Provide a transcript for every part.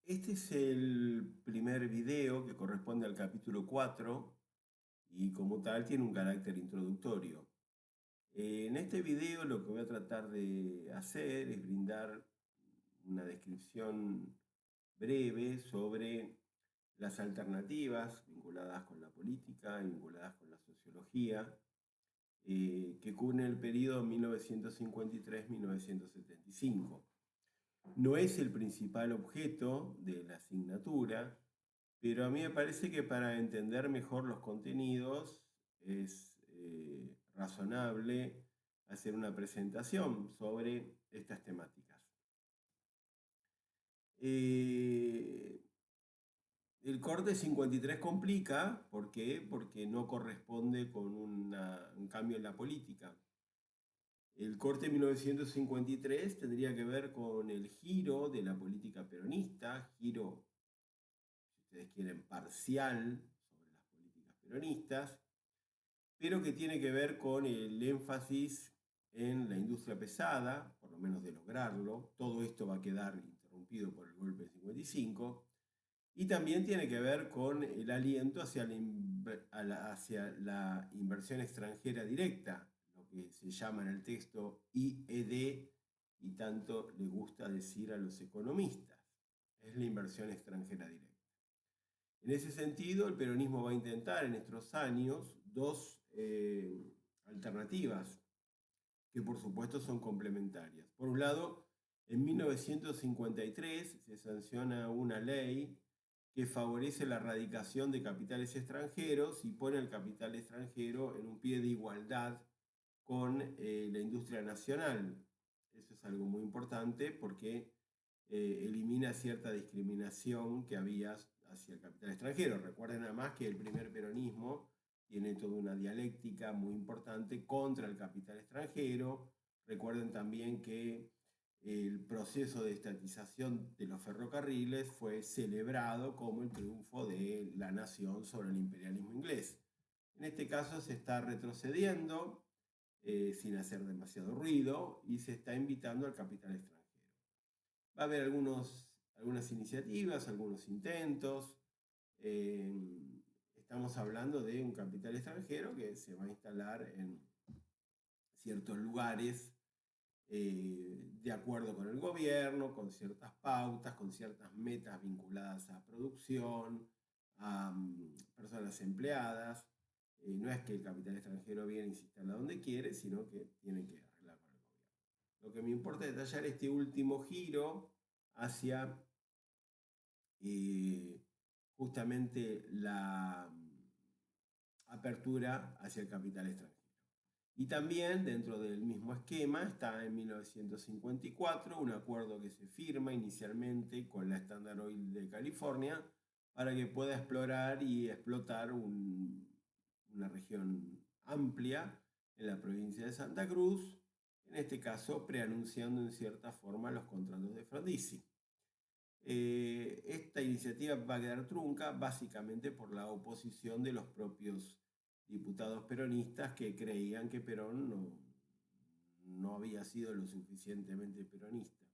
Este es el primer video que corresponde al capítulo 4 y como tal tiene un carácter introductorio. En este video lo que voy a tratar de hacer es brindar una descripción breve sobre las alternativas vinculadas con la política, vinculadas con la sociología, que cubren el periodo 1953-1975. No es el principal objeto de la asignatura, pero a mí me parece que para entender mejor los contenidos es razonable hacer una presentación sobre estas temáticas. Eh, el corte 53 complica, ¿por qué? Porque no corresponde con un cambio en la política. El corte 1953 tendría que ver con el giro de la política peronista, giro, si ustedes quieren, parcial sobre las políticas peronistas, pero que tiene que ver con el énfasis en la industria pesada, por lo menos de lograrlo. Todo esto va a quedar interrumpido por el golpe del 55, y también tiene que ver con el aliento hacia la inversión extranjera directa, lo que se llama en el texto IED y tanto le gusta decir a los economistas. Es la inversión extranjera directa. En ese sentido, el peronismo va a intentar en estos años dos alternativas que por supuesto son complementarias. Por un lado, en 1953 se sanciona una ley que favorece la erradicación de capitales extranjeros y pone al capital extranjero en un pie de igualdad con la industria nacional. Eso es algo muy importante porque elimina cierta discriminación que había hacia el capital extranjero. Recuerden además que el primer peronismo tiene toda una dialéctica muy importante contra el capital extranjero. Recuerden también que el proceso de estatización de los ferrocarriles fue celebrado como el triunfo de la nación sobre el imperialismo inglés. En este caso se está retrocediendo sin hacer demasiado ruido y se está invitando al capital extranjero. Va a haber algunas iniciativas, algunos intentos. Estamos hablando de un capital extranjero que se va a instalar en ciertos lugares de acuerdo con el gobierno, con ciertas pautas, con ciertas metas vinculadas a producción, a personas empleadas. No es que el capital extranjero viene y se instala donde quiere, sino que tiene que arreglar con el gobierno. Lo que me importa detallar este último giro hacia justamente la apertura hacia el capital extranjero. Y también dentro del mismo esquema está en 1954 un acuerdo que se firma inicialmente con la Standard Oil de California para que pueda explorar y explotar una región amplia en la provincia de Santa Cruz, en este caso preanunciando en cierta forma los contratos de Frondizi. Esta iniciativa va a quedar trunca básicamente por la oposición de los propios diputados peronistas que creían que Perón no había sido lo suficientemente peronista.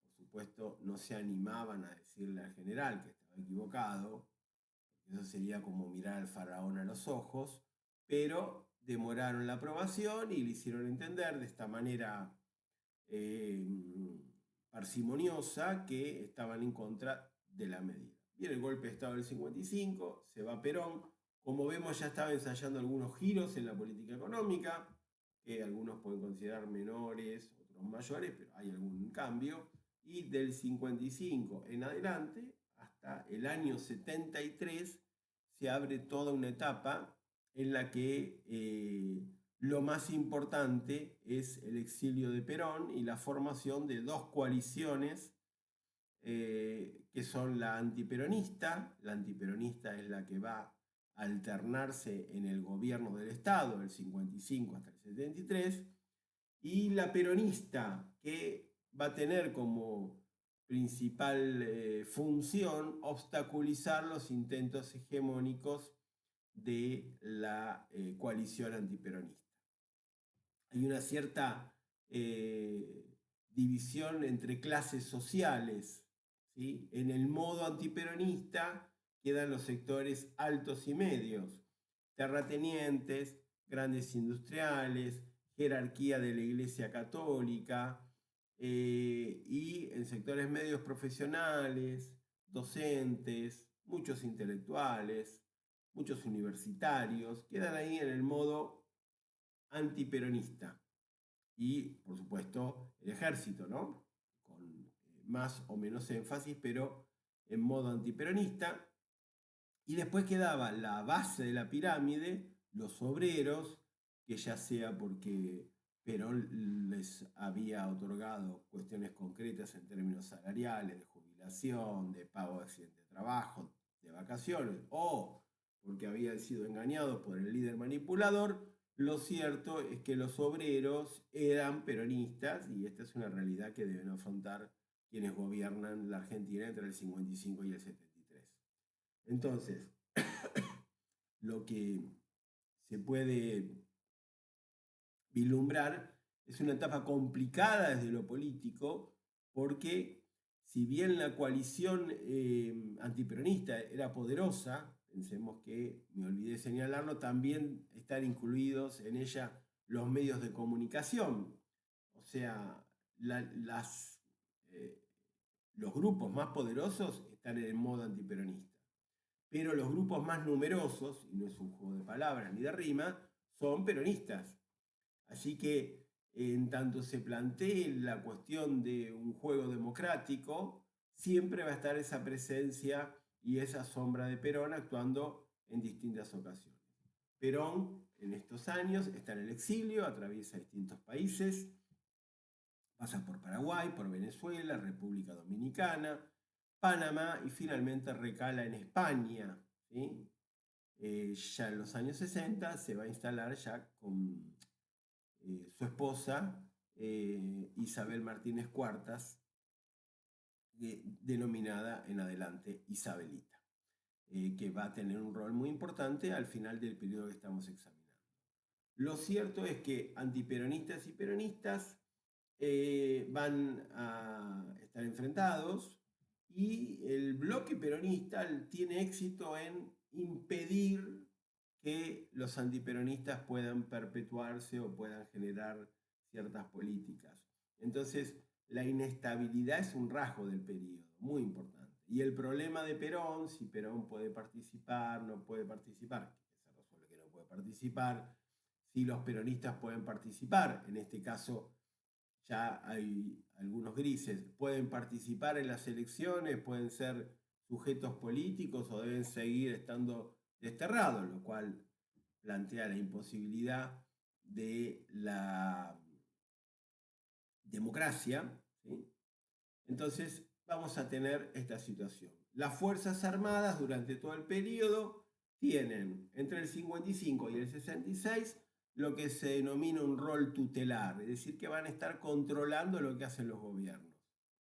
Por supuesto, no se animaban a decirle al general que estaba equivocado, porque eso sería como mirar al faraón a los ojos, pero demoraron la aprobación y le hicieron entender de esta manera eh, parsimoniosa que estaban en contra de la medida. Viene el golpe de Estado del 55, se va Perón. Como vemos, ya estaba ensayando algunos giros en la política económica, que algunos pueden considerar menores, otros mayores, pero hay algún cambio. Y del 55 en adelante, hasta el año 73, se abre toda una etapa en la que lo más importante es el exilio de Perón y la formación de dos coaliciones que son la antiperonista. La antiperonista es la que va a alternarse en el gobierno del Estado del 55 hasta el 73, y la peronista, que va a tener como principal función obstaculizar los intentos hegemónicos de la coalición antiperonista. Hay una cierta división entre clases sociales, ¿sí? En el modo antiperonista quedan los sectores altos y medios, terratenientes, grandes industriales, jerarquía de la Iglesia Católica, y en sectores medios profesionales, docentes, muchos intelectuales, muchos universitarios, quedan ahí en el modo antiperonista. Y, por supuesto, el ejército, ¿no? Con más o menos énfasis, pero en modo antiperonista. Y después quedaba la base de la pirámide, los obreros, que ya sea porque Perón les había otorgado cuestiones concretas en términos salariales, de jubilación, de pago de accidente de trabajo, de vacaciones, o porque habían sido engañados por el líder manipulador, lo cierto es que los obreros eran peronistas y esta es una realidad que deben afrontar quienes gobiernan la Argentina entre el 55 y el 73. Entonces, lo que se puede vislumbrar es una etapa complicada desde lo político, porque si bien la coalición antiperonista era poderosa, pensemos que, me olvidé señalarlo, también están incluidos en ella los medios de comunicación, o sea, eh, los grupos más poderosos están en el modo antiperonista. Pero los grupos más numerosos, y no es un juego de palabras ni de rima, son peronistas. Así que en tanto se plantee la cuestión de un juego democrático, siempre va a estar esa presencia y esa sombra de Perón actuando en distintas ocasiones. Perón en estos años está en el exilio, atraviesa distintos países, pasa por Paraguay, por Venezuela, República Dominicana, Panamá y finalmente recala en España, ¿sí? Ya en los años 60 se va a instalar ya con su esposa Isabel Martínez Cuartas, denominada en adelante Isabelita, que va a tener un rol muy importante al final del periodo que estamos examinando. Lo cierto es que antiperonistas y peronistas van a estar enfrentados y el bloque peronista tiene éxito en impedir que los antiperonistas puedan perpetuarse o puedan generar ciertas políticas. Entonces, la inestabilidad es un rasgo del periodo, muy importante. Y el problema de Perón, si Perón puede participar, no puede participar, que se resuelve que no puede participar, si los peronistas pueden participar, en este caso ya hay algunos grises, pueden participar en las elecciones, pueden ser sujetos políticos o deben seguir estando desterrados, lo cual plantea la imposibilidad de la democracia, ¿sí? Entonces vamos a tener esta situación. Las Fuerzas Armadas durante todo el periodo tienen entre el 55 y el 66 lo que se denomina un rol tutelar, es decir, que van a estar controlando lo que hacen los gobiernos,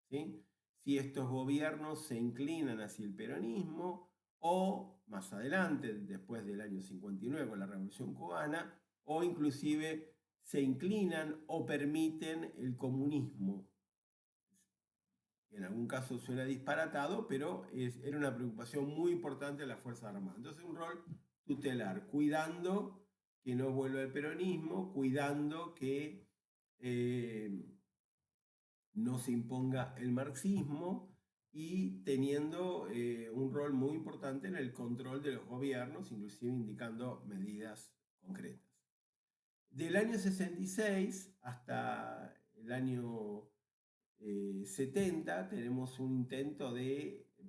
¿sí? Si estos gobiernos se inclinan hacia el peronismo o más adelante, después del año 59 con la Revolución Cubana, o inclusive se inclinan o permiten el comunismo. En algún caso suena disparatado, pero era una preocupación muy importante de las Fuerzas Armadas. Entonces un rol tutelar, cuidando que no vuelva el peronismo, cuidando que no se imponga el marxismo y teniendo un rol muy importante en el control de los gobiernos, inclusive indicando medidas concretas. Del año 66 hasta el año 70 tenemos un intento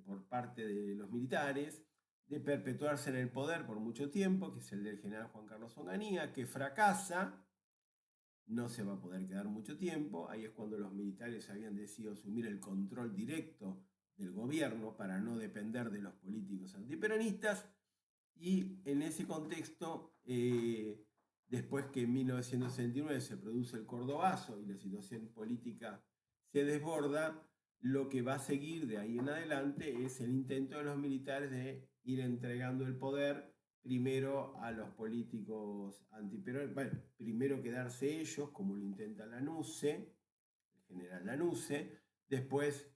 por parte de los militares de perpetuarse en el poder por mucho tiempo, que es el del general Juan Carlos Onganía, que fracasa, no se va a poder quedar mucho tiempo, ahí es cuando los militares habían decidido asumir el control directo del gobierno para no depender de los políticos antiperonistas, y en ese contexto, después que en 1969 se produce el Cordobazo y la situación política se desborda, lo que va a seguir de ahí en adelante es el intento de los militares de ir entregando el poder primero a los políticos antiperonistas, bueno, primero quedarse ellos, como lo intenta Lanusse, el general Lanusse, después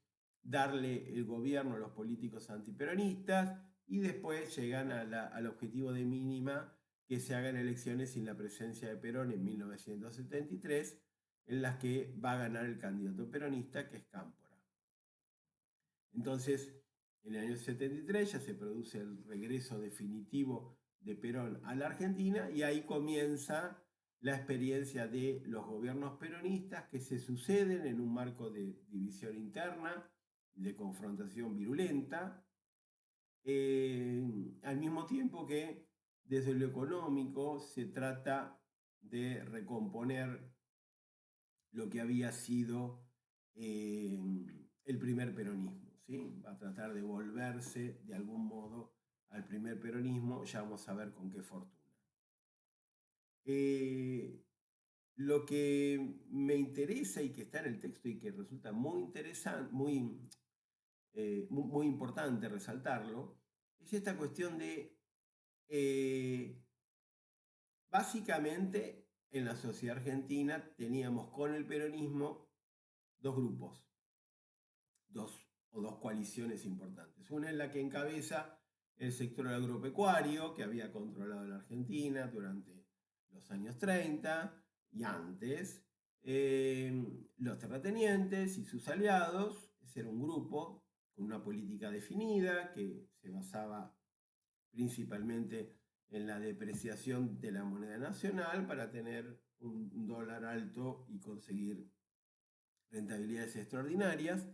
darle el gobierno a los políticos antiperonistas y después llegan al objetivo de mínima que se hagan elecciones sin la presencia de Perón en 1973, en las que va a ganar el candidato peronista, que es Cámpora. Entonces, en el año 73 ya se produce el regreso definitivo de Perón a la Argentina y ahí comienza la experiencia de los gobiernos peronistas que se suceden en un marco de división interna, de confrontación virulenta, al mismo tiempo que desde lo económico se trata de recomponer lo que había sido el primer peronismo, ¿sí? Va a tratar de volverse de algún modo al primer peronismo, ya vamos a ver con qué fortuna. Lo que me interesa y que está en el texto y que resulta muy interesante, muy importante resaltarlo, es esta cuestión de, básicamente, en la sociedad argentina teníamos con el peronismo dos grupos, dos coaliciones importantes. Una en la que encabeza el sector agropecuario, que había controlado la Argentina durante los años 30 y antes. Los terratenientes y sus aliados, ese era un grupo con una política definida que se basaba principalmente en la depreciación de la moneda nacional para tener un dólar alto y conseguir rentabilidades extraordinarias.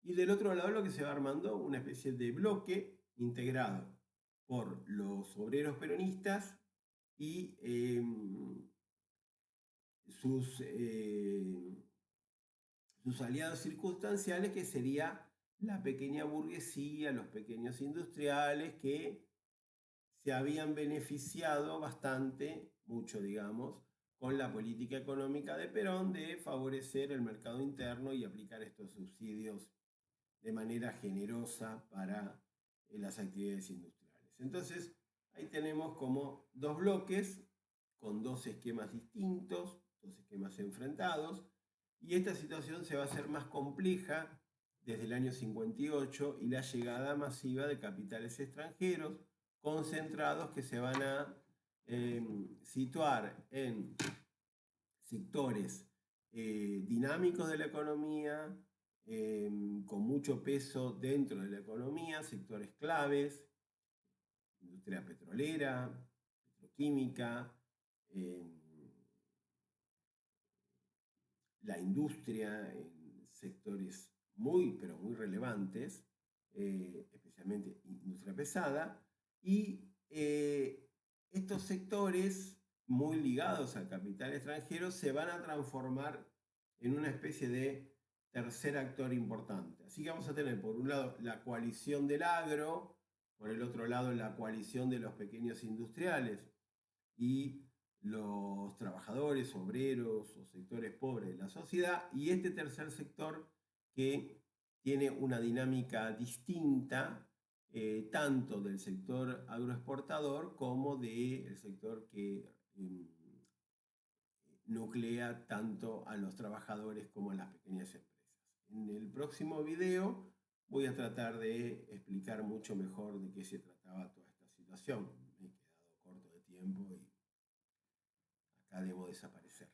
Y del otro lado lo que se va armando una especie de bloque integrado por los obreros peronistas y sus aliados circunstanciales, que sería la pequeña burguesía, los pequeños industriales que se habían beneficiado bastante, mucho digamos, con la política económica de Perón de favorecer el mercado interno y aplicar estos subsidios de manera generosa para las actividades industriales. Entonces, ahí tenemos como dos bloques con dos esquemas distintos, dos esquemas enfrentados, y esta situación se va a hacer más compleja desde el año 58 y la llegada masiva de capitales extranjeros concentrados que se van a situar en sectores dinámicos de la economía, con mucho peso dentro de la economía, sectores claves, industria petrolera, petroquímica, la industria en sectores muy, pero muy relevantes, especialmente industria pesada, y estos sectores muy ligados al capital extranjero se van a transformar en una especie de tercer actor importante. Así que vamos a tener por un lado la coalición del agro, por el otro lado la coalición de los pequeños industriales y los trabajadores, obreros o sectores pobres de la sociedad, y este tercer sector que tiene una dinámica distinta, tanto del sector agroexportador como del sector que nuclea tanto a los trabajadores como a las pequeñas empresas. En el próximo video voy a tratar de explicar mucho mejor de qué se trataba toda esta situación. Me he quedado corto de tiempo y acá debo desaparecer.